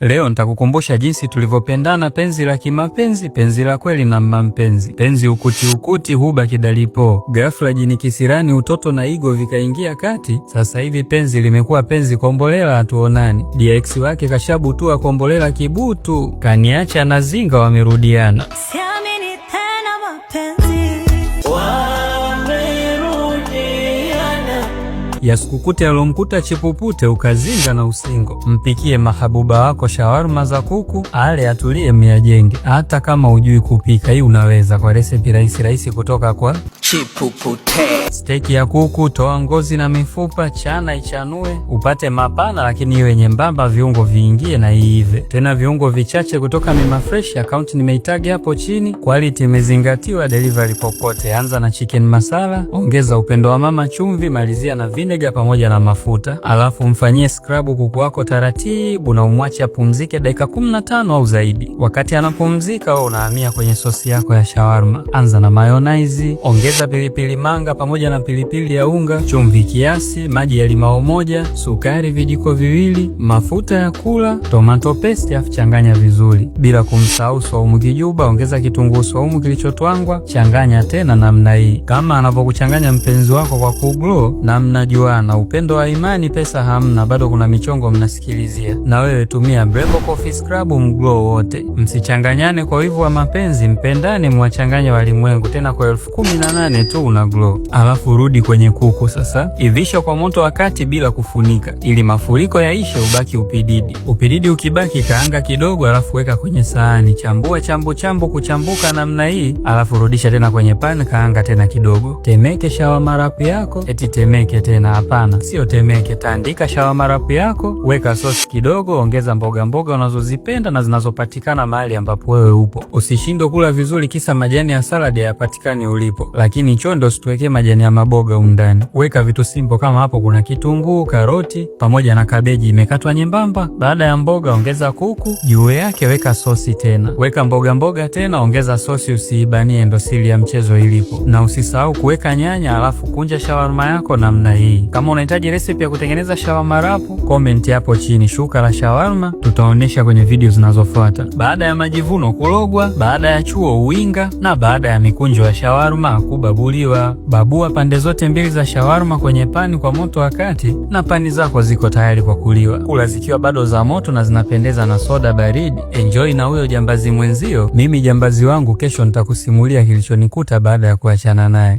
Leo nitakukumbusha jinsi tulivyopendana, penzi la kimapenzi, penzi la kweli na mampenzi. Penzi ukuti huba kidalipo. Ghafla jini kisirani, utoto na ego vikaingia kati. Sasa hivi penzi limekuwa penzi kombolela, hatuonani. DX wake kashabutua kombolela kibutu. Kaniacha na zinga, wamerudiana. Siamini tena mapenzi. Yasikukute alomkuta chipupute, ukazinga na usingo. Mpikie mahabuba wako shawarma za kuku, ale atulie miajenge. Hata kama ujui kupika, hii unaweza kwa recipe rahisi kutoka kwa Chipupute. Steki ya kuku, toa ngozi na mifupa, chana ichanue, upate mapana lakini iwe nyembamba, viungo viingie na iive. Tena viungo vichache kutoka Mima Fresh, account nimeitagi hapo chini. Quality imezingatiwa, delivery popote. Anza na chicken masala, ongeza upendo wa mama chumvi, malizia na vinegar pamoja na mafuta. Alafu mfanyie scrub kuku wako taratibu na umwache apumzike dakika 15 au zaidi. Wakati anapumzika, wewe unahamia kwenye sosi yako ya shawarma. Anza na mayonnaise, ongeza pilipili manga pamoja na pilipili ya unga, chumvi kiasi, maji ya limao moja, sukari vijiko viwili, mafuta ya kula, tomato paste, afu changanya vizuri. Bila kumsahau saumu kijuba, ongeza kitunguu saumu kilichotwangwa, changanya tena namna hii. Kama anapokuchanganya mpenzi wako kwa kuglow na mnajuana, upendo wa imani pesa hamna, bado kuna michongo mnasikilizia. Na wewe tumia Brembo Coffee Scrub mglow wote. Msichanganyane kwa wivu wa mapenzi, mpendane, mwachanganya walimwengu, tena kwa 18,000 tu una glow. Alafu rudi kwenye kuku sasa. Ivisha kwa moto wa kati bila kufunika, ili mafuriko yaishe, ubaki upididi. Upididi ukibaki, kaanga kidogo, alafu weka kwenye sahani. Chambua chambu kuchambuka namna hii, alafu rudisha tena kwenye pan, kaanga tena kidogo. Temeke shawarma wrap yako. Eti temeke tena? Hapana, sio temeke. Tandika shawarma wrap yako, weka sosi kidogo, ongeza mboga unazozipenda na zinazopatikana mahali ambapo wewe upo. Usishindwe kula vizuri kisa majani ya salad hayapatikani ulipo, lakini chondo usituwekee majani ya maboga undani. Weka vitu simple kama hapo kuna kitunguu, karoti pamoja na kabeji imekatwa nyembamba. Baada ya mboga, ongeza kuku, juu yake weka sosi tena. Weka mboga tena, ongeza sosi, usiibanie, ndo siri ya mchezo ilipo. Na usisahau kuweka nyanya, alafu kunja shawarma yako namna hii. Kama unahitaji recipe ya kutengeneza shawarma wrap, comment hapo chini. Shuka la shawarma tutaonesha kwenye video zinazofuata. Baada ya majivuno kulogwa, baada ya chuo uwinga, na baada ya mikunjo ya shawarma kubabuliwa. Babua pande zote mbili za shawarma kwenye pani kwa moto wa kati, na pani zako ziko tayari kwa kuliwa. Kula zikiwa bado za moto na zinapendeza na soda baridi. Enjoy na huyo jambazi mwenzio. Mimi jambazi wangu kesho nitakusimulia kilichonikuta baada ya kuachana naye.